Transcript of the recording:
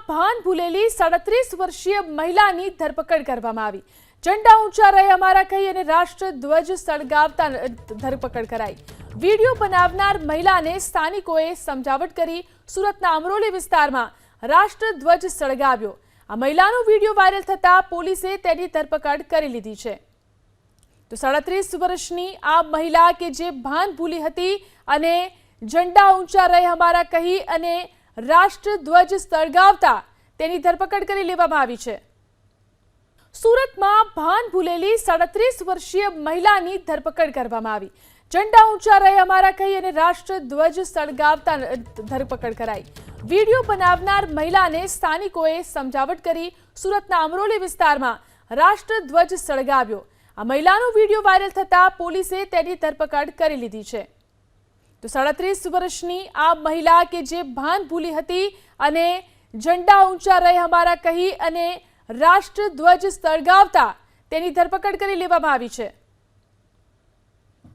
ભાન ભૂલેલી 37 વર્ષીય મહિલાની ધરપકડ કરવામાં આવી। ઝંડા ઊંચા રહે અમારા કહી અને રાષ્ટ્રધ્વજ સળગાવતા ધરપકડ કરાઈ। વિડીયો બનાવનાર મહિલાને સ્થાનિકોએ સમજાવટ કરી સુરતના અમરોલી વિસ્તારમાં રાષ્ટ્રધ્વજ સળગાવ્યો। આ મહિલાનો વિડીયો વાયરલ થતા પોલીસે તેની ધરપકડ કરી લીધી છે। તો 37 વર્ષની આ મહિલા કે જે ભાન ભૂલી હતી અને ઝંડા ઊંચા રહે અમારા કહી અને રાષ્ટ્રધ્વજ સળગાવતા તેની ધરપકડ કરી લેવામાં આવી છે। સુરતમાં ભાન ભૂલેલી 37 વર્ષીય મહિલાની ધરપકડ કરવામાં આવી। ઝંડા ઊંચા રહે અમારા કહી અને રાષ્ટ્રધ્વજ સળગાવતા ધરપકડ કરાઈ। વિડીયો બનાવનાર મહિલાને સ્થાનિકોએ સમજાવટ કરી સુરતના અમરોલી વિસ્તારમાં રાષ્ટ્રધ્વજ સળગાવ્યો। આ મહિલાનો વિડીયો વાયરલ થતા પોલીસે તેની ધરપકડ કરી લીધી છે। તો 37 વર્ષની આ મહિલા કે જે ભાન ભૂલી હતી અને ઝંડા ઊંચા રહે અમારા કહી અને રાષ્ટ્રધ્વજ સળગાવતા તેની ધરપકડ કરી લેવામાં આવી છે।